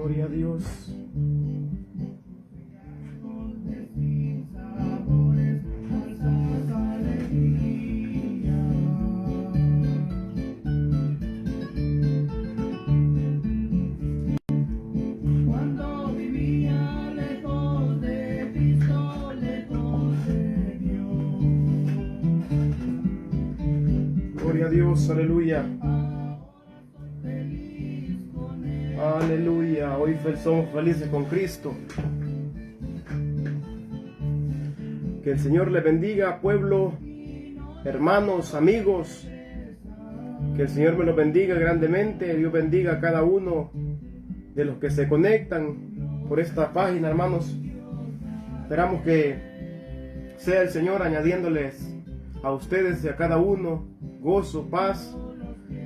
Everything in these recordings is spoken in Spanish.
Gloria a Dios. Cuando vivía lejos de Cristo, lejos de Dios. Gloria a Dios, aleluya. Aleluya, hoy somos felices con Cristo. Que el Señor le bendiga, pueblo, hermanos, amigos. Que el Señor me los bendiga grandemente. Dios bendiga a cada uno de los que se conectan por esta página, hermanos. Esperamos que sea el Señor añadiéndoles a ustedes y a cada uno gozo, paz,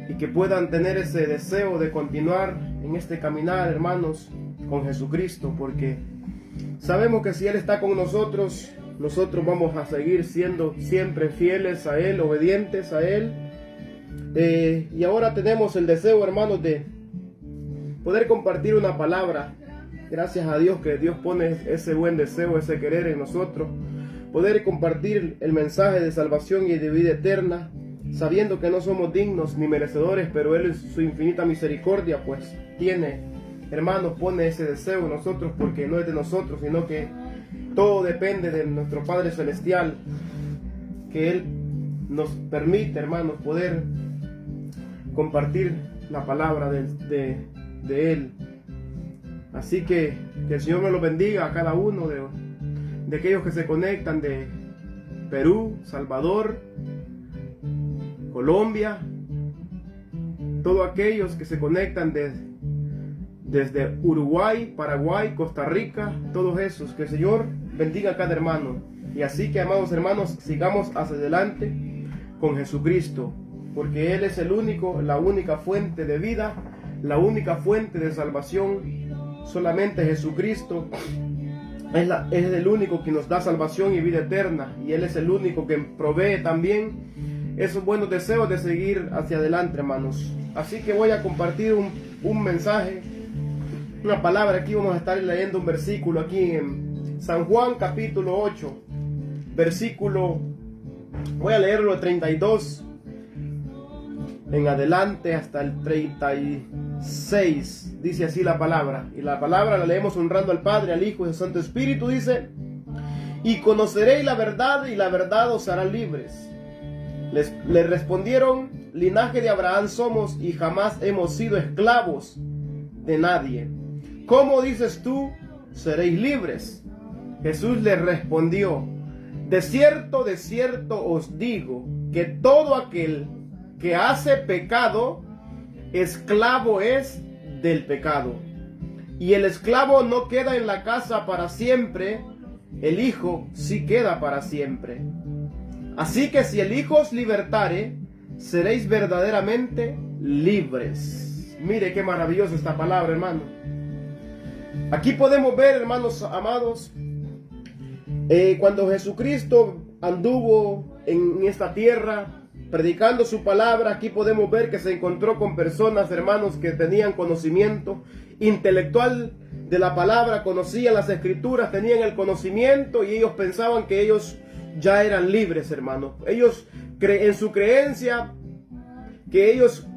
y que puedan tener ese deseo de continuar en este caminar, hermanos, con Jesucristo, porque sabemos que si Él está con nosotros, nosotros vamos a seguir siendo siempre fieles a Él, obedientes a Él. Y ahora tenemos el deseo, hermanos, de poder compartir una palabra. Gracias a Dios que Dios pone ese buen deseo, ese querer en nosotros. Poder compartir el mensaje de salvación y de vida eterna, sabiendo que no somos dignos ni merecedores, pero Él en su infinita misericordia pues tiene, hermanos, pone ese deseo en nosotros, porque no es de nosotros, sino que todo depende de nuestro Padre Celestial, que Él nos permite, hermanos, poder compartir la palabra de Él. Así que el Señor me lo bendiga a cada uno de aquellos que se conectan de Perú, Salvador, Colombia, todos aquellos que se conectan desde Uruguay, Paraguay, Costa Rica, todos esos, que el Señor bendiga a cada hermano. Y así que, amados hermanos, sigamos hacia adelante con Jesucristo, porque Él es el único, la única fuente de vida, la única fuente de salvación. Solamente Jesucristo es el único que nos da salvación y vida eterna, y Él es el único que provee también esos buenos deseos de seguir hacia adelante, hermanos. Así que voy a compartir un mensaje, una palabra. Aquí vamos a estar leyendo un versículo aquí en San Juan capítulo 8, versículo, voy a leerlo de 32 en adelante hasta el 36. Dice así la palabra, y la palabra la leemos honrando al Padre, al Hijo y al Santo Espíritu. Dice: y conoceréis la verdad, y la verdad os hará libres. Le respondieron: linaje de Abraham somos, y jamás hemos sido esclavos de nadie. ¿Cómo dices tú, seréis libres? Jesús les respondió: de cierto os digo, que todo aquel que hace pecado, esclavo es del pecado. Y el esclavo no queda en la casa para siempre, el Hijo sí queda para siempre. Así que si el Hijo os libertare, seréis verdaderamente libres. Mire qué maravillosa esta palabra, hermano. Aquí podemos ver, hermanos amados, cuando Jesucristo anduvo en esta tierra predicando su palabra, aquí podemos ver que se encontró con personas, hermanos, que tenían conocimiento intelectual de la palabra, conocían las escrituras, tenían el conocimiento, y ellos pensaban que ellos ya eran libres, hermanos. Ellos en su creencia que ellos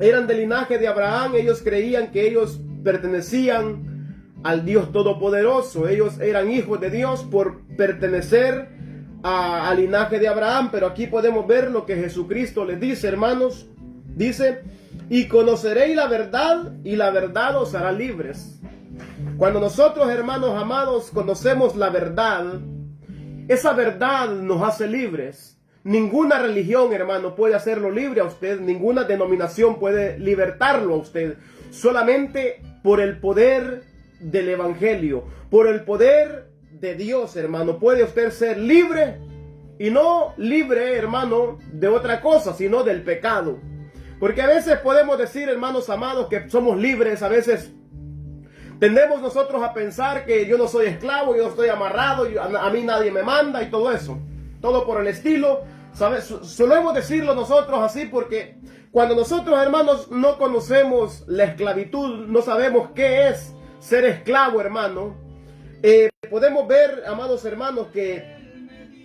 eran del linaje de Abraham, ellos creían que ellos pertenecían al Dios Todopoderoso, ellos eran hijos de Dios por pertenecer al linaje de Abraham. Pero aquí podemos ver lo que Jesucristo les dice, hermanos. Dice: y conoceréis la verdad, y la verdad os hará libres. Cuando nosotros, hermanos amados, conocemos la verdad, esa verdad nos hace libres. Ninguna religión, hermano, puede hacerlo libre a usted. Ninguna denominación puede libertarlo a usted. Solamente por el poder del Evangelio, por el poder de Dios, hermano, puede usted ser libre. Y no libre, hermano, de otra cosa, sino del pecado. Porque a veces podemos decir, hermanos amados, que somos libres. A veces tendemos nosotros a pensar que yo no soy esclavo, yo no estoy amarrado, a mí nadie me manda y todo eso. Todo por el estilo. ¿Sabes? Solemos decirlo nosotros así porque cuando nosotros, hermanos, no conocemos la esclavitud, no sabemos qué es ser esclavo, hermano, podemos ver, amados hermanos, que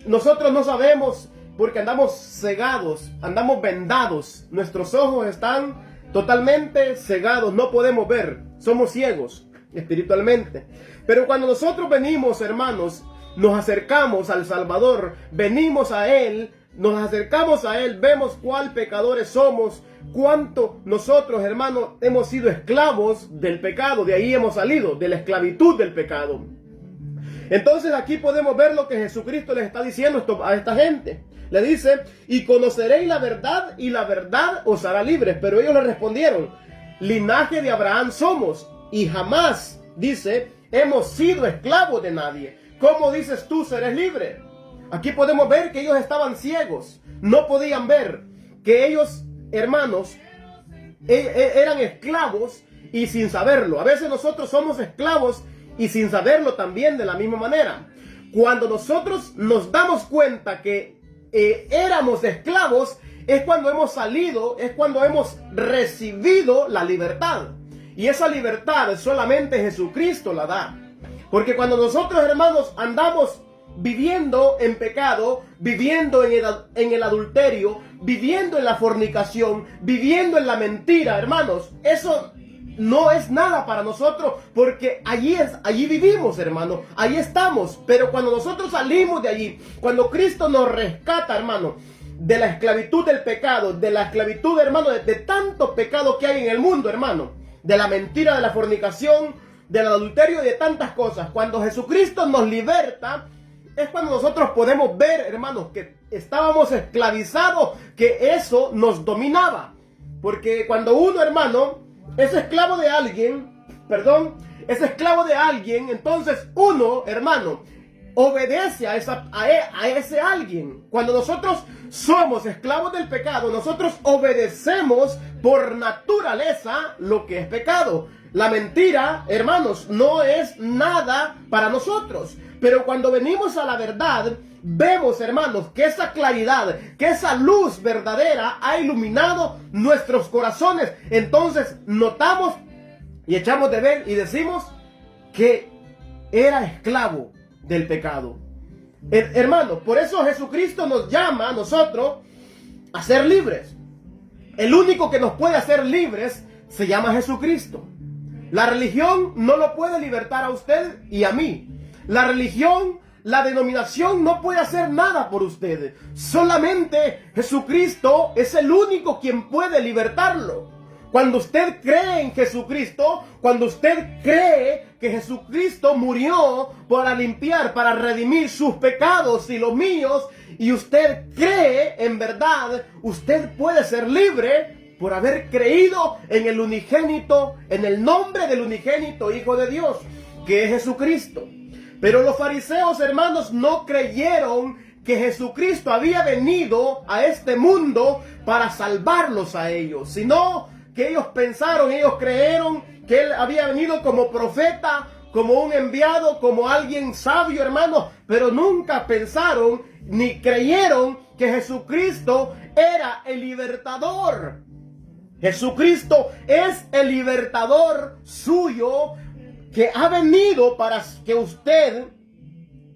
nosotros no sabemos porque andamos cegados, andamos vendados, nuestros ojos están totalmente cegados, no podemos ver, somos ciegos espiritualmente. Pero cuando nosotros venimos, hermanos, nos acercamos al Salvador, venimos a Él, nos acercamos a Él, vemos cuál pecadores somos, cuánto nosotros, hermanos, hemos sido esclavos del pecado, de ahí hemos salido, de la esclavitud del pecado. Entonces aquí podemos ver lo que Jesucristo les está diciendo a esta gente. Le dice, y conoceréis la verdad, y la verdad os hará libres. Pero ellos le respondieron, linaje de Abraham somos, y jamás, dice, hemos sido esclavos de nadie. ¿Cómo dices tú serás libre? Aquí podemos ver que ellos estaban ciegos, no podían ver que ellos, hermanos, eran esclavos y sin saberlo. A veces nosotros somos esclavos y sin saberlo también de la misma manera. Cuando nosotros nos damos cuenta que éramos esclavos, es cuando hemos salido, es cuando hemos recibido la libertad. Y esa libertad solamente Jesucristo la da. Porque cuando nosotros, hermanos, andamos viviendo en pecado, viviendo en el adulterio, viviendo en la fornicación, viviendo en la mentira, hermanos, eso no es nada para nosotros, porque allí vivimos, hermano, allí estamos. Pero cuando nosotros salimos de allí, cuando Cristo nos rescata, hermano, de la esclavitud del pecado, de la esclavitud, hermano, de tanto pecado que hay en el mundo, hermano, de la mentira, de la fornicación, del adulterio y de tantas cosas, cuando Jesucristo nos liberta, es cuando nosotros podemos ver, hermanos, que estábamos esclavizados, que eso nos dominaba. Porque cuando uno, hermano, es esclavo de alguien, entonces uno, hermano, obedece a ese alguien. Cuando nosotros somos esclavos del pecado, nosotros obedecemos por naturaleza lo que es pecado. La mentira, hermanos, no es nada para nosotros. Pero cuando venimos a la verdad, vemos, hermanos, que esa claridad, que esa luz verdadera ha iluminado nuestros corazones. Entonces notamos y echamos de ver y decimos que era esclavo del pecado. Hermanos, por eso Jesucristo nos llama a nosotros a ser libres. El único que nos puede hacer libres se llama Jesucristo. La religión no lo puede libertar a usted y a mí. La religión, la denominación no puede hacer nada por ustedes. Solamente Jesucristo es el único quien puede libertarlo. Cuando usted cree en Jesucristo, cuando usted cree que Jesucristo murió para limpiar, para redimir sus pecados y los míos, y usted cree en verdad, usted puede ser libre por haber creído en el unigénito, en el nombre del unigénito Hijo de Dios, que es Jesucristo. Pero los fariseos, hermanos, no creyeron que Jesucristo había venido a este mundo para salvarlos a ellos, sino que ellos pensaron, ellos creyeron que Él había venido como profeta, como un enviado, como alguien sabio, hermano, pero nunca pensaron ni creyeron que Jesucristo era el libertador. Jesucristo es el libertador suyo, que ha venido para que usted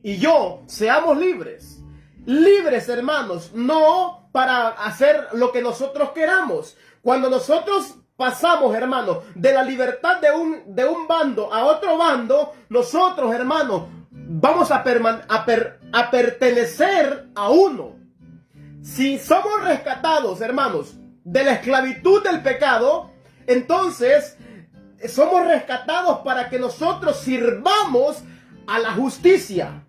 y yo seamos libres. Libres, hermanos, no para hacer lo que nosotros queramos. Cuando nosotros pasamos, hermanos, de la libertad de un bando a otro bando, nosotros, hermanos, vamos a pertenecer a uno. Si somos rescatados, hermanos, de la esclavitud del pecado, entonces somos rescatados para que nosotros sirvamos a la justicia.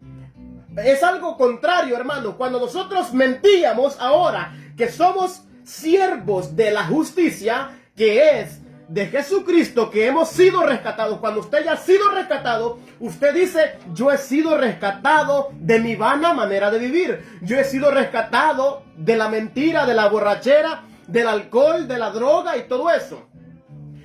Es algo contrario, hermano. Cuando nosotros mentíamos, ahora que somos siervos de la justicia, que es de Jesucristo, que hemos sido rescatados. Cuando usted ya ha sido rescatado, usted dice: yo he sido rescatado de mi vana manera de vivir. Yo he sido rescatado de la mentira, de la borrachera, del alcohol, de la droga y todo eso.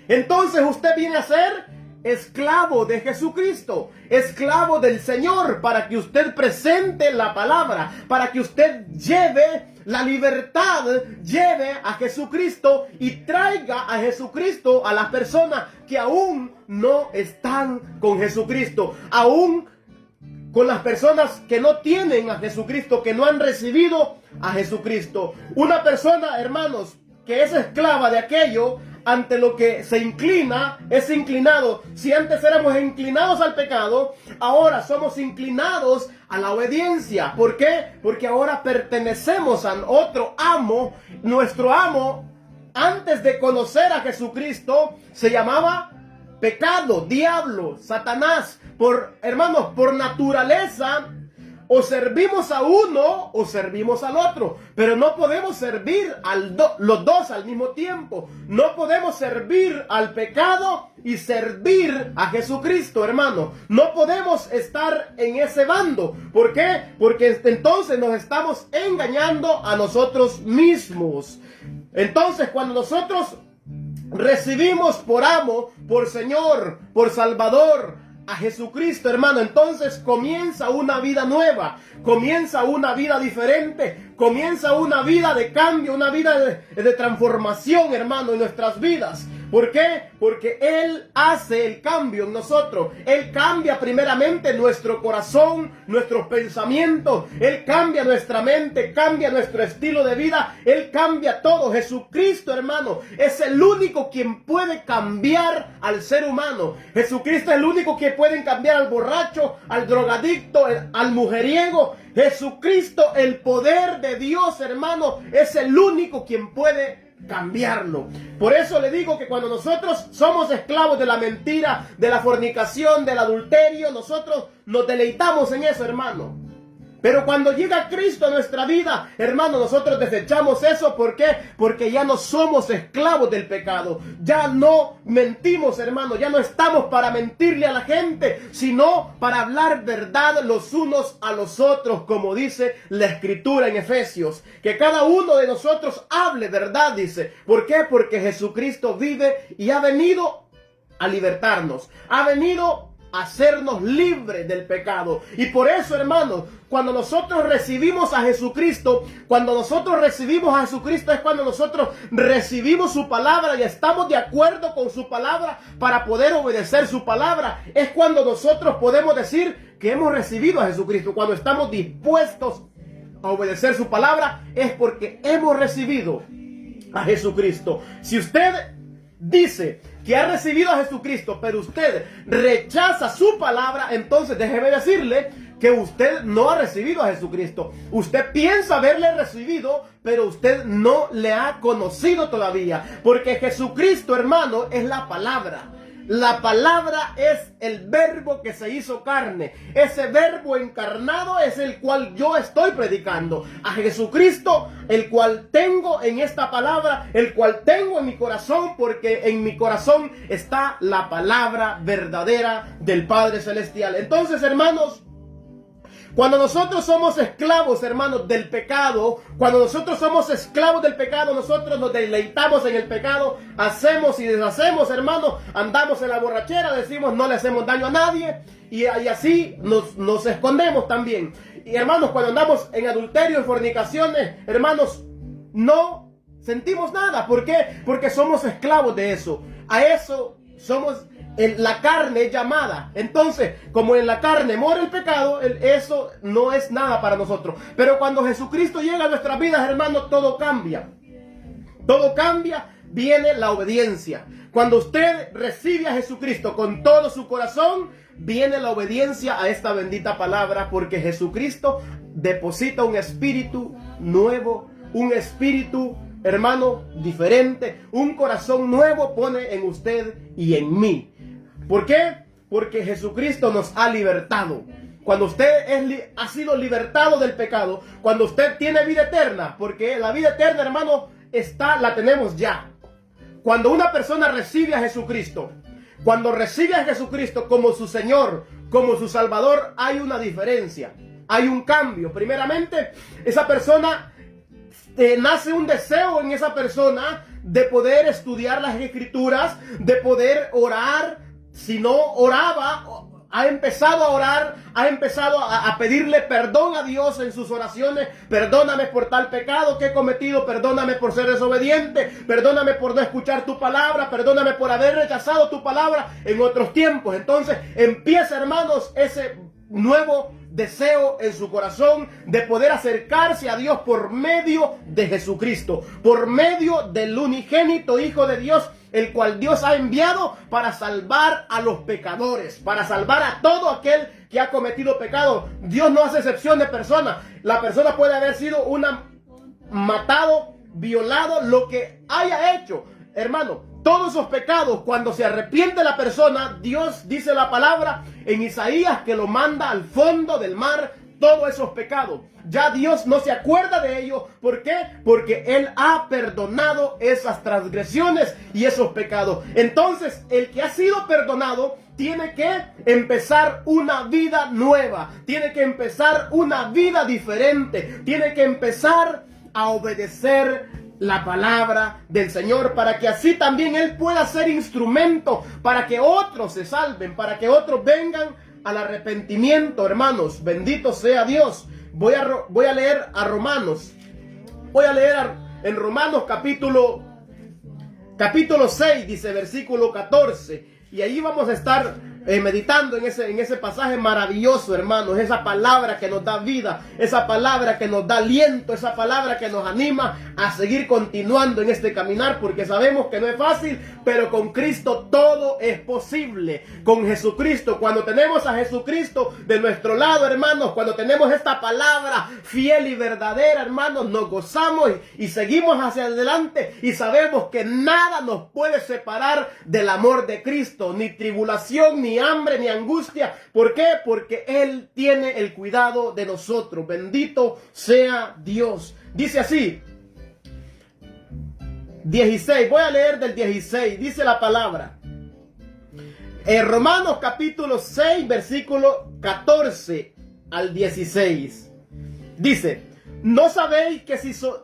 Entonces usted viene a ser esclavo de Jesucristo, esclavo del Señor, para que usted presente la palabra, para que usted lleve la libertad, lleve a Jesucristo y traiga a Jesucristo a las personas que aún no están con Jesucristo, aún con las personas que no tienen a Jesucristo, que no han recibido a Jesucristo. Una persona, hermanos, que es esclava de aquello ante lo que se inclina, es inclinado. Si antes éramos inclinados al pecado, ahora somos inclinados a la obediencia. ¿Por qué? Porque ahora pertenecemos a otro amo. Nuestro amo, antes de conocer a Jesucristo, se llamaba pecado, diablo, Satanás. Hermanos, por naturaleza, o servimos a uno o servimos al otro, pero no podemos servir los dos al mismo tiempo. No podemos servir al pecado y servir a Jesucristo, hermano. No podemos estar en ese bando. ¿Por qué? Porque entonces nos estamos engañando a nosotros mismos. Entonces, cuando nosotros recibimos por amo, por Señor, por Salvador a Jesucristo, hermano, entonces comienza una vida nueva, comienza una vida diferente, comienza una vida de cambio, una vida de transformación, hermano, en nuestras vidas. ¿Por qué? Porque Él hace el cambio en nosotros. Él cambia primeramente nuestro corazón, nuestros pensamientos. Él cambia nuestra mente, cambia nuestro estilo de vida. Él cambia todo. Jesucristo, hermano, es el único quien puede cambiar al ser humano. Jesucristo es el único que puede cambiar al borracho, al drogadicto, al mujeriego. Jesucristo, el poder de Dios, hermano, es el único quien puede cambiarlo. Por eso le digo que cuando nosotros somos esclavos de la mentira, de la fornicación, del adulterio, nosotros nos deleitamos en eso, hermano. Pero cuando llega Cristo a nuestra vida, hermano, nosotros desechamos eso. ¿Por qué? Porque ya no somos esclavos del pecado. Ya no mentimos, hermano. Ya no estamos para mentirle a la gente, sino para hablar verdad los unos a los otros, como dice la Escritura en Efesios. Que cada uno de nosotros hable verdad, dice. ¿Por qué? Porque Jesucristo vive y ha venido a libertarnos. Ha venido a hacernos libres del pecado. Y por eso, hermanos, cuando nosotros recibimos a Jesucristo, es cuando nosotros recibimos su palabra y estamos de acuerdo con su palabra para poder obedecer su palabra. Es cuando nosotros podemos decir que hemos recibido a Jesucristo. Cuando estamos dispuestos a obedecer su palabra, es porque hemos recibido a Jesucristo. Si usted dice que ha recibido a Jesucristo, pero usted rechaza su palabra, entonces déjeme decirle que usted no ha recibido a Jesucristo. Usted piensa haberle recibido, pero usted no le ha conocido todavía. Porque Jesucristo, hermano, es la palabra. La palabra es el verbo que se hizo carne. Ese verbo encarnado es el cual yo estoy predicando. A Jesucristo, el cual tengo en esta palabra, el cual tengo en mi corazón, porque en mi corazón está la palabra verdadera del Padre Celestial. Entonces, hermanos, cuando nosotros somos esclavos, hermanos, del pecado, cuando nosotros somos esclavos del pecado, nosotros nos deleitamos en el pecado, hacemos y deshacemos, hermanos, andamos en la borrachera, decimos no le hacemos daño a nadie y así nos escondemos también. Y hermanos, cuando andamos en adulterio, en fornicaciones, hermanos, no sentimos nada. ¿Por qué? Porque somos esclavos de eso. A eso somos... la carne es llamada. Entonces, como en la carne mora el pecado, eso no es nada para nosotros. Pero cuando Jesucristo llega a nuestras vidas, hermanos, todo cambia. Todo cambia, viene la obediencia. Cuando usted recibe a Jesucristo con todo su corazón, viene la obediencia a esta bendita palabra, porque Jesucristo deposita un espíritu nuevo, un espíritu, hermano, diferente, un corazón nuevo pone en usted y en mí. ¿Por qué? Porque Jesucristo nos ha libertado. Cuando usted ha sido libertado del pecado, cuando usted tiene vida eterna, porque la vida eterna, hermano, la tenemos ya. Cuando una persona recibe a Jesucristo, cuando recibe a Jesucristo como su Señor, como su Salvador, hay una diferencia, hay un cambio. Primeramente, esa persona, nace un deseo en esa persona de poder estudiar las Escrituras, de poder orar si no oraba, ha empezado a orar, ha empezado a pedirle perdón a Dios en sus oraciones. Perdóname por tal pecado que he cometido, perdóname por ser desobediente, perdóname por no escuchar tu palabra, perdóname por haber rechazado tu palabra en otros tiempos. Entonces empieza, hermanos, ese nuevo deseo en su corazón de poder acercarse a Dios por medio de Jesucristo, por medio del unigénito Hijo de Dios, el cual Dios ha enviado para salvar a los pecadores, para salvar a todo aquel que ha cometido pecado. Dios no hace excepción de persona. La persona puede haber sido matado, violado, lo que haya hecho. Hermano, todos esos pecados, cuando se arrepiente la persona, Dios dice la palabra en Isaías que lo manda al fondo del mar, todos esos pecados. Ya Dios no se acuerda de ellos. ¿Por qué? Porque Él ha perdonado esas transgresiones y esos pecados. Entonces, el que ha sido perdonado tiene que empezar una vida nueva, tiene que empezar una vida diferente, tiene que empezar a obedecer la palabra del Señor, para que así también Él pueda ser instrumento para que otros se salven, para que otros vengan al arrepentimiento. Hermanos, bendito sea Dios. Voy a leer a Romanos. Voy a leer en Romanos capítulo 6, dice versículo 14. Y ahí vamos a estar meditando en ese pasaje maravilloso, hermanos. Esa palabra que nos da vida, esa palabra que nos da aliento, esa palabra que nos anima a seguir continuando en este caminar, porque sabemos que no es fácil, pero con Cristo todo es posible. Con Jesucristo, cuando tenemos a Jesucristo de nuestro lado, hermanos, cuando tenemos esta palabra fiel y verdadera, hermanos, nos gozamos y seguimos hacia adelante y sabemos que nada nos puede separar del amor de Cristo, ni tribulación, ni hambre, ni angustia. ¿Por qué? Porque Él tiene el cuidado de nosotros. Bendito sea Dios. Dice así, 16, voy a leer del 16, dice la palabra. En Romanos capítulo 6, versículo 14 al 16. Dice, ¿no sabéis que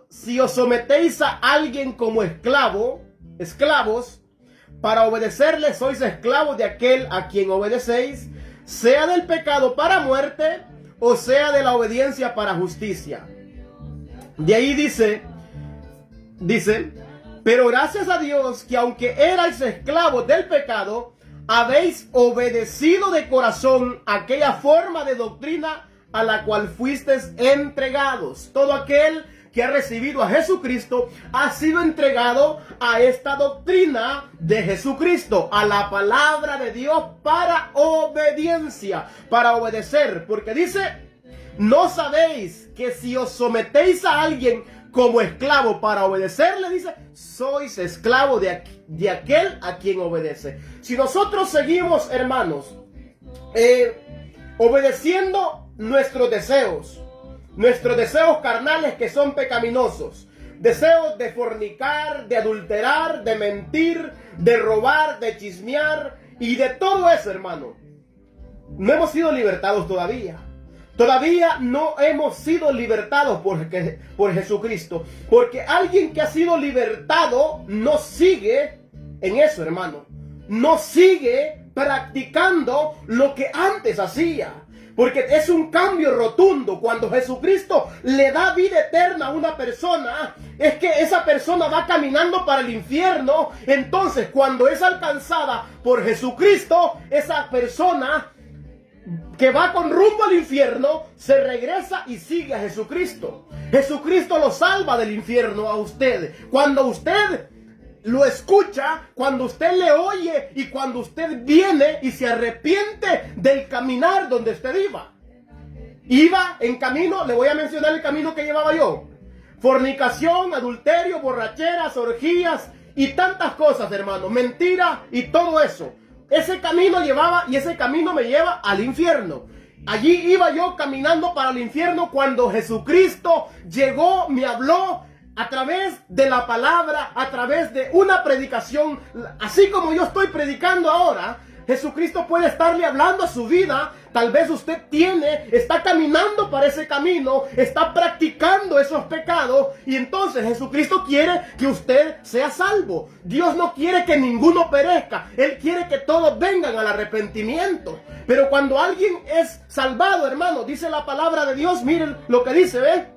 si os sometéis a alguien como esclavos, para obedecerle sois esclavos de aquel a quien obedecéis, sea del pecado para muerte, o sea de la obediencia para justicia? De ahí dice, pero gracias a Dios que aunque erais esclavos del pecado, habéis obedecido de corazón aquella forma de doctrina a la cual fuisteis entregados. Todo aquel que ha recibido a Jesucristo ha sido entregado a esta doctrina de Jesucristo, a la palabra de Dios para obediencia, para obedecer. Porque dice, ¿no sabéis que si os sometéis a alguien como esclavo para obedecerle, dice, sois esclavo de aquel a quien obedece? Si nosotros seguimos, hermanos, obedeciendo nuestros deseos carnales que son pecaminosos, deseos de fornicar, de adulterar, de mentir, de robar, de chismear y de todo eso, hermano, no hemos sido libertados todavía. Todavía no hemos sido libertados por Jesucristo. Porque alguien que ha sido libertado no sigue en eso, hermano. No sigue practicando lo que antes hacía. Porque es un cambio rotundo. Cuando Jesucristo le da vida eterna a una persona, es que esa persona va caminando para el infierno. Entonces, cuando es alcanzada por Jesucristo, esa persona que va con rumbo al infierno, se regresa y sigue a Jesucristo. Jesucristo lo salva del infierno a usted. Cuando usted lo escucha, cuando usted le oye y cuando usted viene y se arrepiente del caminar donde usted iba en camino. Le voy a mencionar el camino que llevaba yo: fornicación, adulterio, borracheras, orgías y tantas cosas, hermano, mentira y todo eso. Ese camino llevaba y ese camino me lleva al infierno. Allí iba yo caminando para el infierno cuando Jesucristo llegó, me habló a través de la palabra, a través de una predicación, así como yo estoy predicando ahora. Jesucristo puede estarle hablando a su vida. Tal vez usted está caminando para ese camino, está practicando esos pecados, y entonces Jesucristo quiere que usted sea salvo. Dios no quiere que ninguno perezca, Él quiere que todos vengan al arrepentimiento. Pero cuando alguien es salvado, hermano, dice la palabra de Dios, miren lo que dice, ¿ve?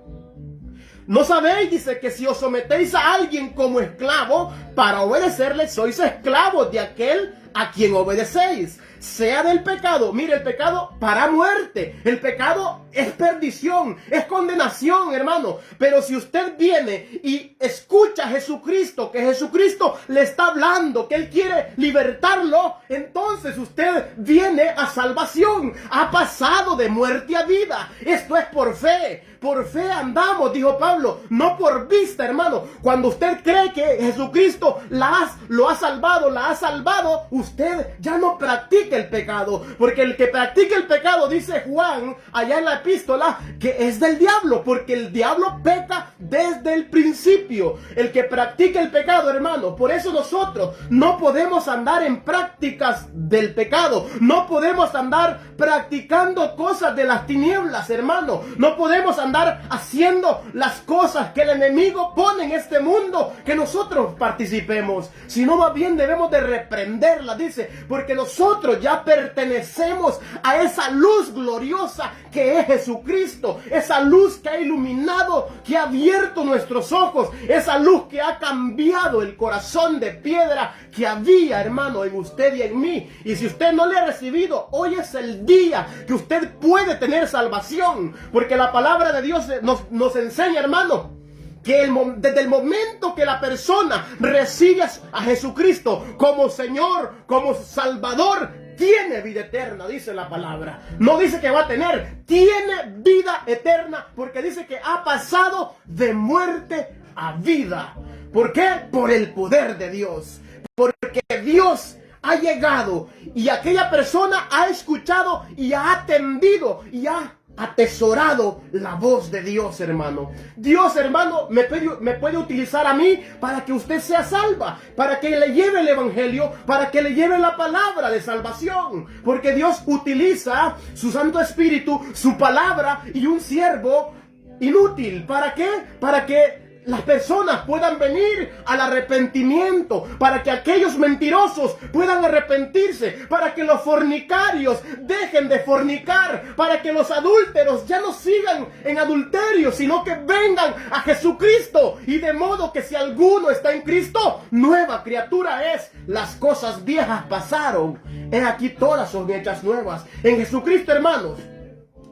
¿No sabéis? Dice que si os sometéis a alguien como esclavo para obedecerle, sois esclavos de aquel a quien obedecéis, sea del pecado. Mire, el pecado para muerte, el pecado es perdición, es condenación, hermano. Pero si usted viene y escucha a Jesucristo, que Jesucristo le está hablando, que Él quiere libertarlo, entonces usted viene a salvación, ha pasado de muerte a vida. Esto es por fe. Por fe andamos, dijo Pablo, no por vista, hermano. Cuando usted cree que Jesucristo lo ha salvado, usted ya no practica el pecado. Porque el que practica el pecado, dice Juan, allá en la epístola, que es del diablo, porque el diablo peca desde el principio. El que practica el pecado, hermano. Por eso nosotros no podemos andar en prácticas del pecado. No podemos andar practicando cosas de las tinieblas, hermano. No podemos andar haciendo las cosas que el enemigo pone en este mundo que nosotros participemos, sino más bien debemos de reprenderla, dice, porque nosotros ya pertenecemos a esa luz gloriosa que es Jesucristo, esa luz que ha iluminado, que ha abierto nuestros ojos, esa luz que ha cambiado el corazón de piedra que había, hermano, en usted y en mí. Y si usted no le ha recibido, hoy es el día que usted puede tener salvación, porque la palabra de Dios nos enseña, hermano, que desde el momento que la persona recibe a Jesucristo como Señor, como Salvador, tiene vida eterna, dice la palabra. No dice que va a tener, tiene vida eterna, porque dice que ha pasado de muerte a vida. ¿Por qué? Por el poder de Dios. Porque Dios ha llegado y aquella persona ha escuchado y ha atendido y ha atesorado la voz de Dios, hermano. Dios, hermano, me puede utilizar a mí para que usted sea salva, para que le lleve el evangelio, para que le lleve la palabra de salvación, porque Dios utiliza su Santo Espíritu, su palabra y un siervo inútil. ¿Para qué? Para que las personas puedan venir al arrepentimiento, para que aquellos mentirosos puedan arrepentirse, para que los fornicarios dejen de fornicar, para que los adúlteros ya no sigan en adulterio, sino que vengan a Jesucristo. Y de modo que si alguno está en Cristo, nueva criatura es. Las cosas viejas pasaron, he aquí todas son hechas nuevas. En Jesucristo, hermanos,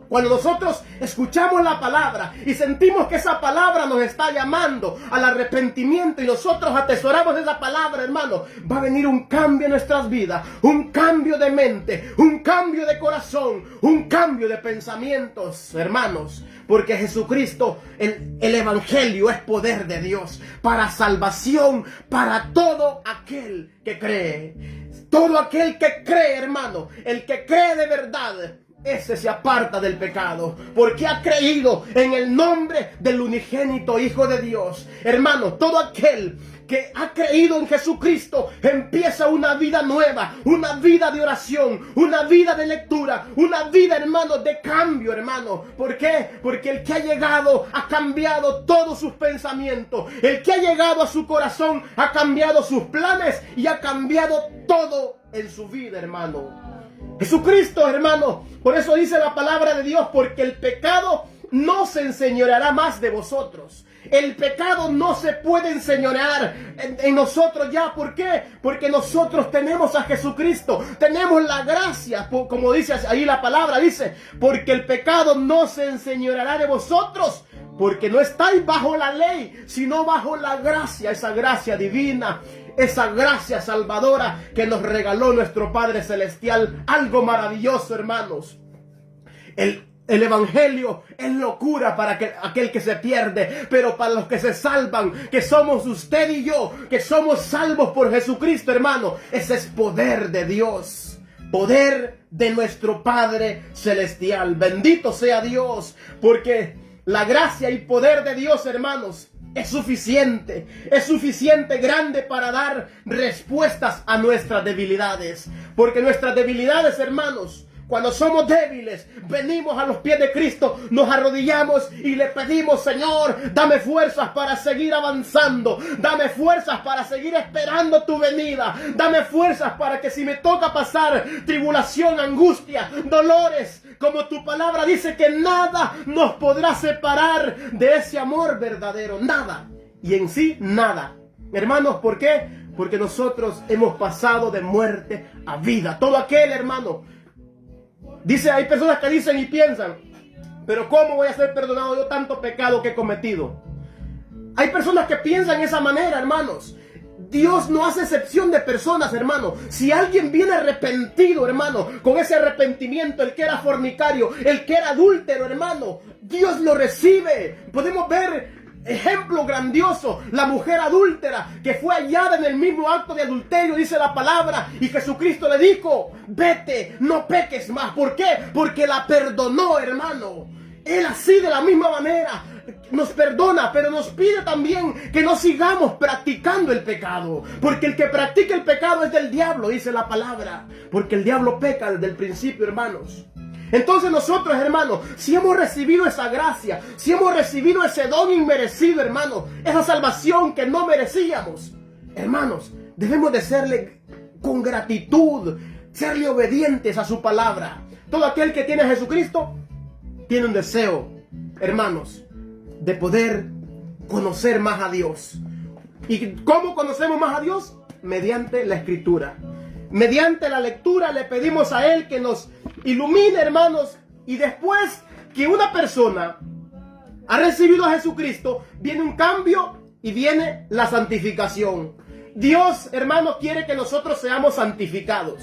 cuando nosotros escuchamos la palabra y sentimos que esa palabra nos está llamando al arrepentimiento y nosotros atesoramos esa palabra, hermano, va a venir un cambio en nuestras vidas, un cambio de mente, un cambio de corazón, un cambio de pensamientos, hermanos, porque Jesucristo, el evangelio es poder de Dios para salvación, para todo aquel que cree. Todo aquel que cree, hermano, el que cree de verdad, ese se aparta del pecado, porque ha creído en el nombre del unigénito Hijo de Dios. Hermano, todo aquel que ha creído en Jesucristo empieza una vida nueva, una vida de oración, una vida de lectura, una vida, hermano, de cambio, hermano. ¿Por qué? Porque el que ha llegado ha cambiado todos sus pensamientos, el que ha llegado a su corazón ha cambiado sus planes y ha cambiado todo en su vida, hermano. Jesucristo, hermano, por eso dice la palabra de Dios, porque el pecado no se enseñoreará más de vosotros. El pecado no se puede enseñorear en nosotros ya. ¿Por qué? Porque nosotros tenemos a Jesucristo, tenemos la gracia, como dice ahí la palabra, dice, porque el pecado no se enseñoreará de vosotros, porque no estáis bajo la ley, sino bajo la gracia, esa gracia divina, esa gracia salvadora que nos regaló nuestro Padre Celestial. Algo maravilloso, hermanos. El evangelio es locura para aquel que se pierde, pero para los que se salvan, que somos usted y yo, que somos salvos por Jesucristo, hermano, ese es poder de Dios, poder de nuestro Padre Celestial. Bendito sea Dios, porque la gracia y poder de Dios, hermanos, es suficiente grande para dar respuestas a nuestras debilidades. Porque nuestras debilidades, hermanos, cuando somos débiles, venimos a los pies de Cristo, nos arrodillamos y le pedimos: Señor, dame fuerzas para seguir avanzando, dame fuerzas para seguir esperando tu venida, dame fuerzas para que si me toca pasar tribulación, angustia, dolores, como tu palabra dice, que nada nos podrá separar de ese amor verdadero, nada, y en sí nada. Hermanos, ¿por qué? Porque nosotros hemos pasado de muerte a vida. Todo aquel, hermano, dice, hay personas que dicen y piensan: pero ¿cómo voy a ser perdonado yo tanto pecado que he cometido? Hay personas que piensan de esa manera, hermanos. Dios no hace excepción de personas, hermano. Si alguien viene arrepentido, hermano, con ese arrepentimiento, el que era fornicario, el que era adúltero, hermano, Dios lo recibe. Podemos ver ejemplo grandioso, la mujer adúltera que fue hallada en el mismo acto de adulterio, dice la palabra, y Jesucristo le dijo: vete, no peques más. ¿Por qué? Porque la perdonó, hermano. Él así, de la misma manera, nos perdona, pero nos pide también que no sigamos practicando el pecado, porque el que practica el pecado es del diablo, dice la palabra, porque el diablo peca desde el principio, hermanos. Entonces nosotros, hermanos, si hemos recibido esa gracia, si hemos recibido ese don inmerecido, hermanos, esa salvación que no merecíamos, hermanos, debemos de serle con gratitud, serle obedientes a su palabra. Todo aquel que tiene a Jesucristo tiene un deseo, hermanos, de poder conocer más a Dios. ¿Y cómo conocemos más a Dios? Mediante la Escritura. Mediante la lectura le pedimos a Él que nos ilumine, hermanos. Y después que una persona ha recibido a Jesucristo, viene un cambio y viene la santificación. Dios, hermanos, quiere que nosotros seamos santificados.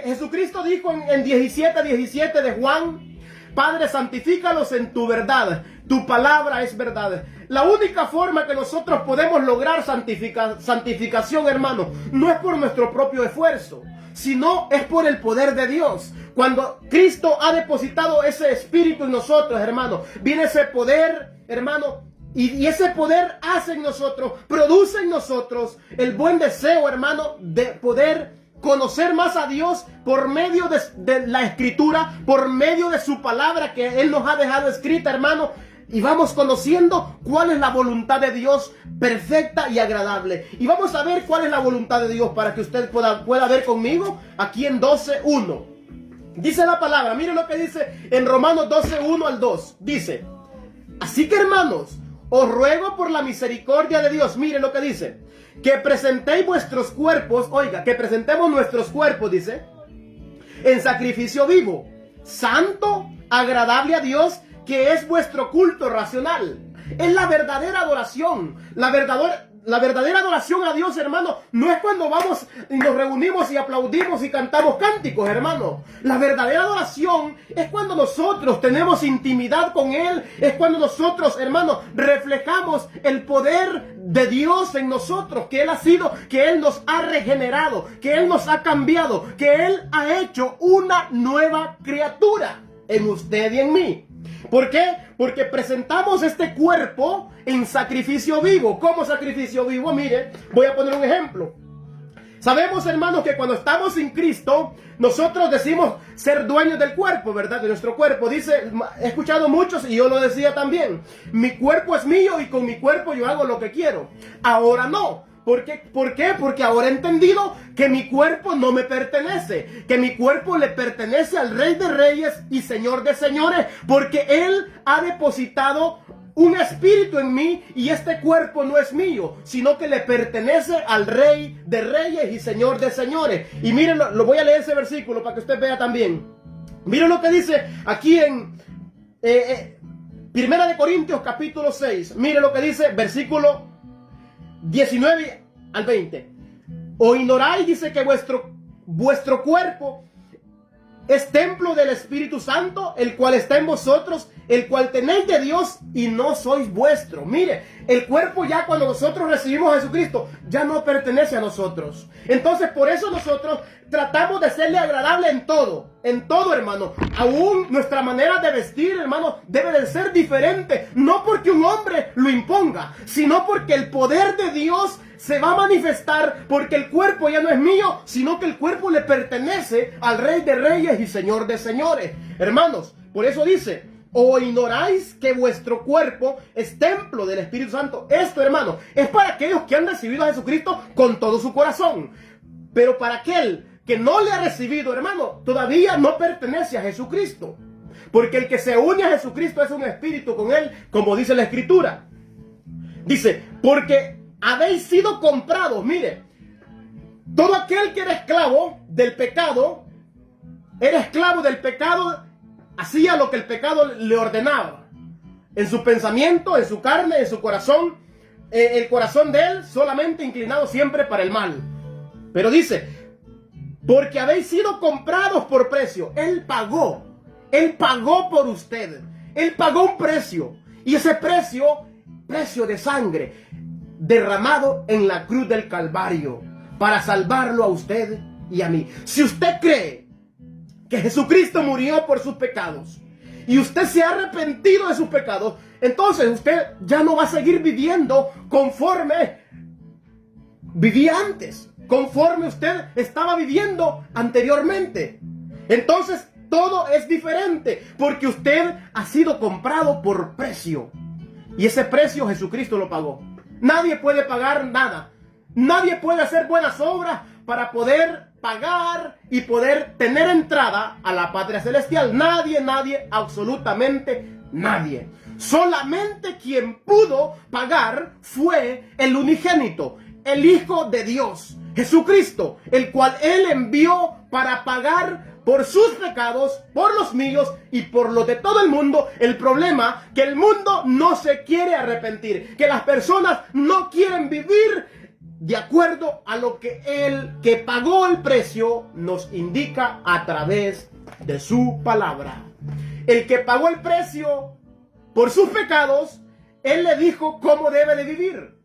Jesucristo dijo en 17:17 de Juan: Padre, santifícalos en tu verdad, tu palabra es verdad. La única forma que nosotros podemos lograr santificación, hermano, no es por nuestro propio esfuerzo, sino es por el poder de Dios. Cuando Cristo ha depositado ese espíritu en nosotros, hermano, viene ese poder, hermano, y ese poder hace en nosotros, produce en nosotros el buen deseo, hermano, de poder conocer más a Dios por medio de la Escritura, por medio de su palabra que Él nos ha dejado escrita, hermano. Y vamos conociendo cuál es la voluntad de Dios perfecta y agradable. Y vamos a ver cuál es la voluntad de Dios para que usted pueda ver conmigo aquí en 12:1. Dice la palabra, mire lo que dice en Romanos 12:1 al 2. Dice: así que, hermanos, os ruego por la misericordia de Dios, mire lo que dice, que presentéis vuestros cuerpos, oiga, que presentemos nuestros cuerpos, dice, en sacrificio vivo, santo, agradable a Dios, que es vuestro culto racional. Es la verdadera adoración. La verdadera adoración a Dios, hermano, no es cuando vamos y nos reunimos y aplaudimos y cantamos cánticos, hermano. La verdadera adoración es cuando nosotros tenemos intimidad con Él. Es cuando nosotros, hermano, reflejamos el poder de Dios en nosotros, que Él ha sido, que Él nos ha regenerado, que Él nos ha cambiado, que Él ha hecho una nueva criatura en usted y en mí. ¿Por qué? Porque presentamos este cuerpo en sacrificio vivo. ¿Cómo sacrificio vivo? Mire, voy a poner un ejemplo. Sabemos, hermanos, que cuando estamos en Cristo, nosotros decimos ser dueños del cuerpo, ¿verdad? De nuestro cuerpo. Dice, he escuchado muchos y yo lo decía también: mi cuerpo es mío y con mi cuerpo yo hago lo que quiero. Ahora no. ¿Por qué? Porque ahora he entendido que mi cuerpo no me pertenece, que mi cuerpo le pertenece al Rey de Reyes y Señor de Señores, porque Él ha depositado un espíritu en mí y este cuerpo no es mío, sino que le pertenece al Rey de Reyes y Señor de Señores. Y miren, lo voy a leer ese versículo para que usted vea también. Miren lo que dice aquí en Primera de Corintios capítulo 6. Miren lo que dice, versículo 19 al 20. O ignoráis, dice, que vuestro cuerpo es templo del Espíritu Santo, el cual está en vosotros, el cual tenéis de Dios y no sois vuestro. Mire, el cuerpo ya cuando nosotros recibimos a Jesucristo, ya no pertenece a nosotros. Entonces por eso nosotros tratamos de serle agradable en todo, hermano. Aún nuestra manera de vestir, hermano, debe de ser diferente. No porque un hombre lo imponga, sino porque el poder de Dios se va a manifestar, porque el cuerpo ya no es mío, sino que el cuerpo le pertenece al Rey de Reyes y Señor de Señores. Hermanos, por eso dice: ¿o ignoráis que vuestro cuerpo es templo del Espíritu Santo? Esto, hermano, es para aquellos que han recibido a Jesucristo con todo su corazón. Pero para aquel que no le ha recibido, hermano, todavía no pertenece a Jesucristo. Porque el que se une a Jesucristo es un espíritu con él, como dice la Escritura. Dice, porque habéis sido comprados. Mire, todo aquel que era esclavo del pecado, hacía lo que el pecado le ordenaba. En su pensamiento, en su carne, en su corazón. El corazón de él solamente inclinado siempre para el mal. Pero dice, porque habéis sido comprados por precio. Él pagó por usted. Él pagó un precio. Y ese precio de sangre, derramado en la cruz del Calvario, para salvarlo a usted y a mí. Si usted cree que Jesucristo murió por sus pecados y usted se ha arrepentido de sus pecados, entonces usted ya no va a seguir viviendo conforme vivía antes, conforme usted estaba viviendo anteriormente. Entonces todo es diferente, porque usted ha sido comprado por precio, y ese precio Jesucristo lo pagó. Nadie puede pagar nada. Nadie puede hacer buenas obras para poder pagar y poder tener entrada a la patria celestial. Nadie, absolutamente nadie. Solamente quien pudo pagar fue el unigénito, el Hijo de Dios, Jesucristo, el cual Él envió para pagar por sus pecados, por los míos y por los de todo el mundo. El problema que el mundo no se quiere arrepentir, que las personas no quieren vivir de acuerdo a lo que el que pagó el precio nos indica a través de su palabra. El que pagó el precio por sus pecados, Él le dijo cómo debe de vivir.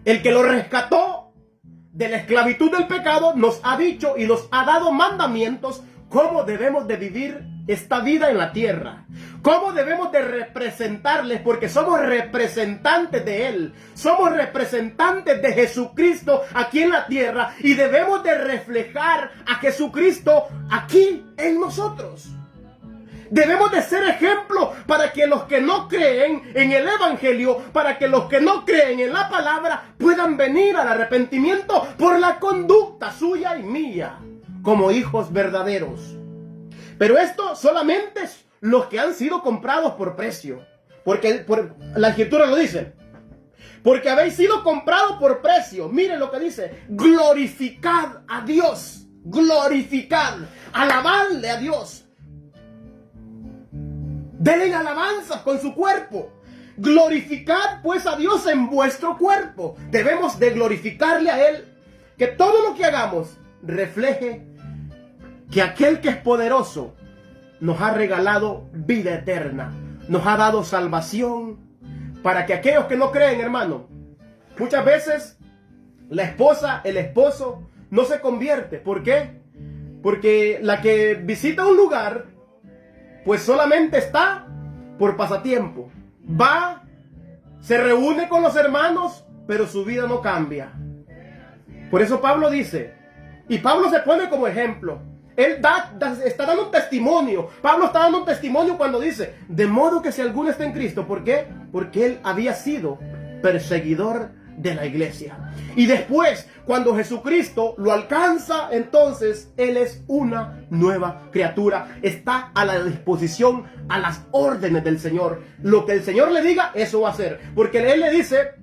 El que lo rescató de la esclavitud del pecado nos ha dicho y nos ha dado mandamientos cómo debemos de vivir esta vida en la tierra, cómo debemos de representarles, porque somos representantes de Él, somos representantes de Jesucristo aquí en la tierra, y debemos de reflejar a Jesucristo aquí en nosotros. Debemos de ser ejemplo para que los que no creen en el Evangelio, para que los que no creen en la palabra puedan venir al arrepentimiento por la conducta suya y mía como hijos verdaderos. Pero esto solamente es los que han sido comprados por precio, porque la Escritura lo dice. Porque habéis sido comprados por precio. Miren lo que dice: glorificad a Dios, glorificad, alabadle a Dios. Denle alabanzas con su cuerpo. Glorificad pues a Dios en vuestro cuerpo. Debemos de glorificarle a Él. Que todo lo que hagamos refleje que aquel que es poderoso nos ha regalado vida eterna. Nos ha dado salvación. Para que aquellos que no creen, hermano, muchas veces la esposa, el esposo no se convierte. ¿Por qué? Porque la que visita un lugar, pues solamente está por pasatiempo. Va, se reúne con los hermanos, pero su vida no cambia. Por eso Pablo dice, y Pablo se pone como ejemplo. Él está dando un testimonio. Pablo está dando un testimonio cuando dice, de modo que si alguno está en Cristo. ¿Por qué? Porque él había sido perseguidor de la iglesia. Y después, cuando Jesucristo lo alcanza, entonces Él es una nueva criatura. Está a la disposición, a las órdenes del Señor. Lo que el Señor le diga, eso va a hacer. Porque Él le dice,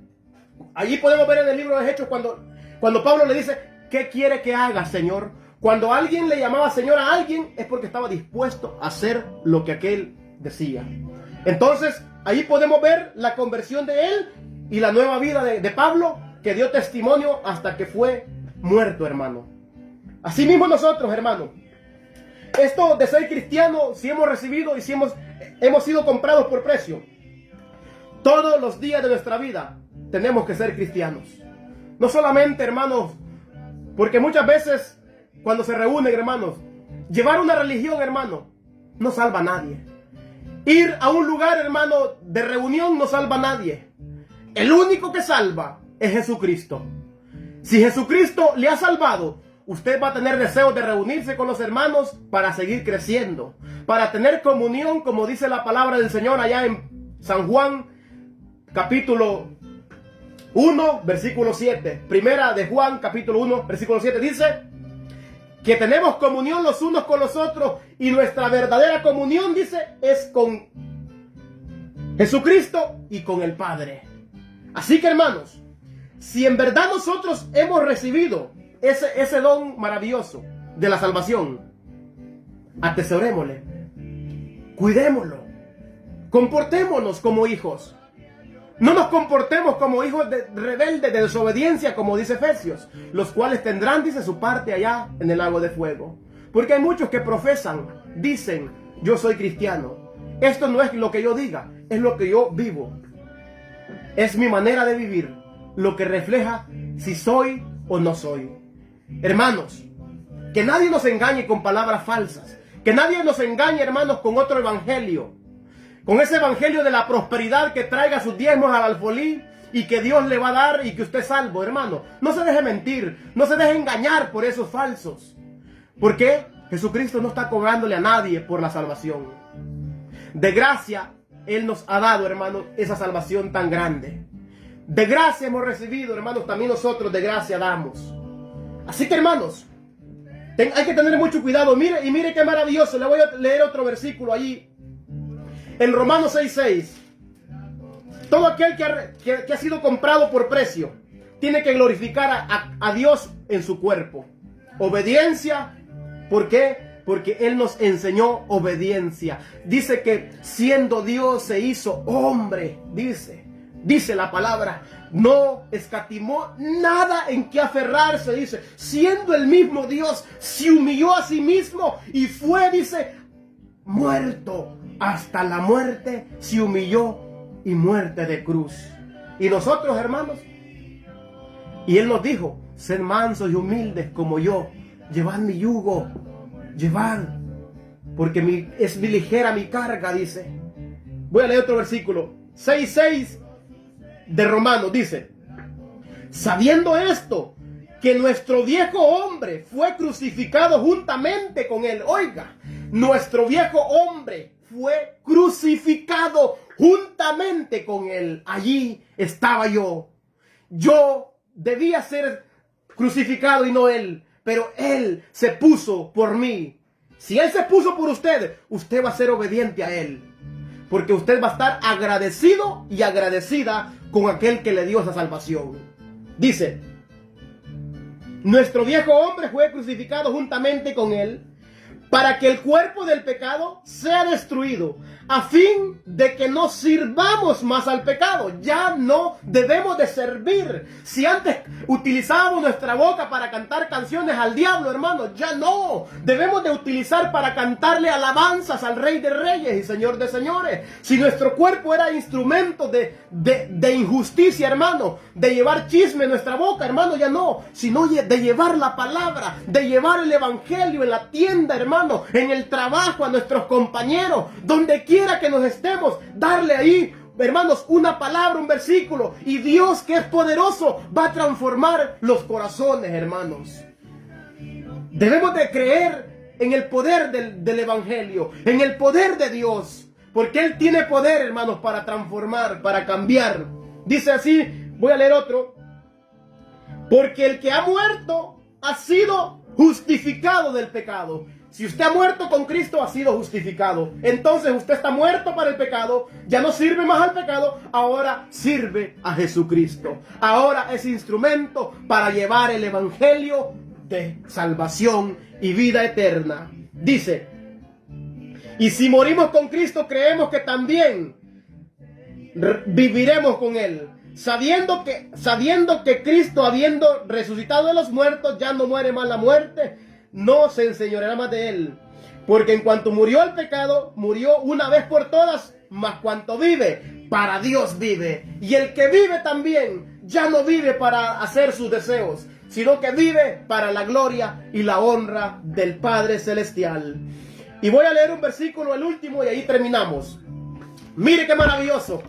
allí podemos ver en el libro de Hechos, cuando Pablo le dice, ¿qué quiere que haga, Señor? Cuando alguien le llamaba Señor a alguien, es porque estaba dispuesto a hacer lo que aquel decía. Entonces, ahí podemos ver la conversión de él y la nueva vida de Pablo, que dio testimonio hasta que fue muerto, hermano. Así mismo nosotros, hermano, esto de ser cristiano, si hemos recibido y si hemos sido comprados por precio, todos los días de nuestra vida tenemos que ser cristianos. No solamente, hermanos, porque muchas veces cuando se reúnen, hermanos, llevar una religión, hermano, no salva a nadie. Ir a un lugar, hermano, de reunión no salva a nadie. El único que salva es Jesucristo. Si Jesucristo le ha salvado, usted va a tener deseos de reunirse con los hermanos para seguir creciendo, para tener comunión, como dice la palabra del Señor allá en San Juan, capítulo 1, versículo 7. Primera de Juan, capítulo 1, versículo 7, dice que tenemos comunión los unos con los otros, y nuestra verdadera comunión, dice, es con Jesucristo y con el Padre. Así que, hermanos, si en verdad nosotros hemos recibido ese don maravilloso de la salvación, atesorémosle, cuidémoslo, comportémonos como hijos. No nos comportemos como hijos rebeldes de desobediencia, como dice Efesios, los cuales tendrán, dice, su parte allá en el lago de fuego. Porque hay muchos que profesan, dicen, yo soy cristiano. Esto no es lo que yo diga, es lo que yo vivo. Es mi manera de vivir, lo que refleja si soy o no soy. Hermanos, que nadie nos engañe con palabras falsas, que nadie nos engañe, hermanos, con otro evangelio. Con ese evangelio de la prosperidad, que traiga sus diezmos al alfolí y que Dios le va a dar y que usted es salvo, hermano. No se deje mentir, no se deje engañar por esos falsos. Porque Jesucristo no está cobrándole a nadie por la salvación. De gracia, Él nos ha dado, hermanos, esa salvación tan grande. De gracia hemos recibido, hermanos, también nosotros de gracia damos. Así que, hermanos, hay que tener mucho cuidado. Mire, y mire qué maravilloso. Le voy a leer otro versículo allí. En Romanos 6:6, todo aquel que ha sido comprado por precio tiene que glorificar a Dios en su cuerpo. Obediencia, ¿por qué? Porque Él nos enseñó obediencia. Dice que siendo Dios se hizo hombre, dice la palabra. No escatimó nada en que aferrarse, dice. Siendo el mismo Dios, se humilló a sí mismo y fue, dice, muerto. Hasta la muerte se humilló, y muerte de cruz. Y nosotros, hermanos, y Él nos dijo, sed mansos y humildes como yo, llevad mi yugo, llevad, porque es mi ligera mi carga, dice. Voy a leer otro versículo, 6:6 de Romanos, dice, sabiendo esto, que nuestro viejo hombre fue crucificado juntamente con Él. Oiga, nuestro viejo hombre fue crucificado juntamente con Él. Allí estaba yo. Yo debía ser crucificado y no Él, pero Él se puso por mí. Si Él se puso por usted, usted va a ser obediente a Él, porque usted va a estar agradecido y agradecida con aquel que le dio esa salvación. Dice, nuestro viejo hombre fue crucificado juntamente con Él, para que el cuerpo del pecado sea destruido, a fin de que no sirvamos más al pecado. Ya no debemos de servir. Si antes utilizábamos nuestra boca para cantar canciones al diablo, hermanos, ya no. Debemos de utilizar para cantarle alabanzas al Rey de Reyes y Señor de Señores. Si nuestro cuerpo era instrumento de injusticia, hermano, de llevar chisme en nuestra boca, hermano, ya no. Sino de llevar la palabra, de llevar el evangelio en la tienda, hermano, en el trabajo, a nuestros compañeros, donde quiera que nos estemos, darle ahí, hermanos, una palabra, un versículo, y Dios, que es poderoso, va a transformar los corazones, hermanos. Debemos de creer en el poder del evangelio, en el poder de Dios, porque Él tiene poder, hermanos, para transformar, para cambiar. Dice así, voy a leer otro, porque el que ha muerto ha sido justificado del pecado. Si usted ha muerto con Cristo, ha sido justificado. Entonces usted está muerto para el pecado, ya no sirve más al pecado, ahora sirve a Jesucristo. Ahora es instrumento para llevar el evangelio de salvación y vida eterna. Dice, y si morimos con Cristo, creemos que también viviremos con Él. Sabiendo que Cristo, habiendo resucitado de los muertos, ya no muere más la muerte. no se enseñoreará más de él. Porque en cuanto murió el pecado, murió una vez por todas, mas cuanto vive, para Dios vive. Y el que vive también, ya no vive para hacer sus deseos, sino que vive para la gloria y la honra del Padre Celestial. Y voy a leer un versículo, el último, y ahí terminamos. Mire qué maravilloso.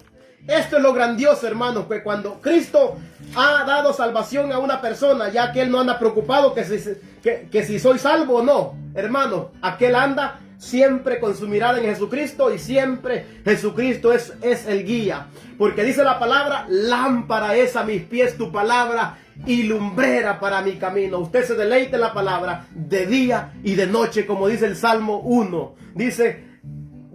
Esto es lo grandioso, hermanos, que cuando Cristo ha dado salvación a una persona, ya que Él no anda preocupado que si soy salvo o no, hermano, aquel anda siempre con su mirada en Jesucristo, y siempre Jesucristo es el guía. Porque dice la palabra: lámpara es a mis pies tu palabra y lumbrera para mi camino. Usted se deleite en la palabra de día y de noche, como dice el Salmo 1. Dice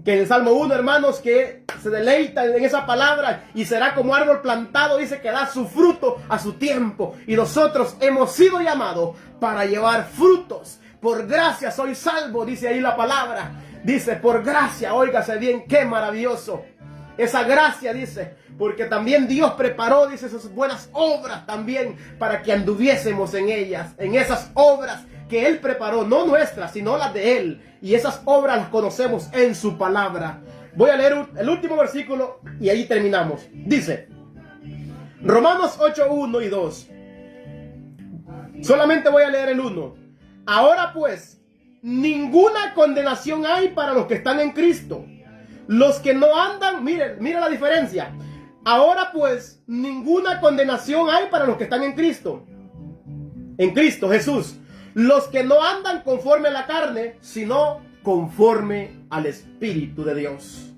que en el Salmo 1, hermanos, que se deleita en esa palabra y será como árbol plantado, dice, que da su fruto a su tiempo. Y nosotros hemos sido llamados para llevar frutos. Por gracia soy salvo, dice ahí la palabra. Dice, por gracia, óigase bien, qué maravilloso. Esa gracia, dice, porque también Dios preparó, dice, sus buenas obras también para que anduviésemos en ellas, en esas obras que Él preparó, no nuestras, sino las de Él. Y esas obras las conocemos en su palabra. Voy a leer el último versículo y ahí terminamos. Dice, Romanos 8, 1 y 2. Solamente voy a leer el 1. Ahora pues, ninguna condenación hay para los que están en Cristo. Los que no andan, mire la diferencia. Ahora pues, ninguna condenación hay para los que están en Cristo. En Cristo Jesús. Los que no andan conforme a la carne, sino conforme al Espíritu de Dios.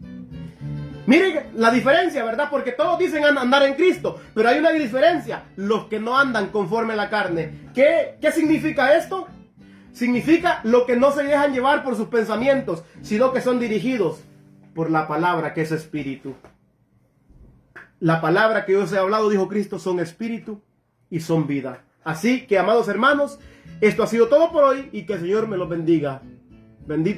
Miren la diferencia, ¿verdad? Porque todos dicen andar en Cristo, pero hay una diferencia. Los que no andan conforme a la carne. ¿Qué significa esto? Significa lo que no se dejan llevar por sus pensamientos, sino que son dirigidos por la palabra, que es espíritu. La palabra que yo os he hablado, dijo Cristo, son espíritu y son vida. Así que, amados hermanos, esto ha sido todo por hoy, y que el Señor me los bendiga. Bendito.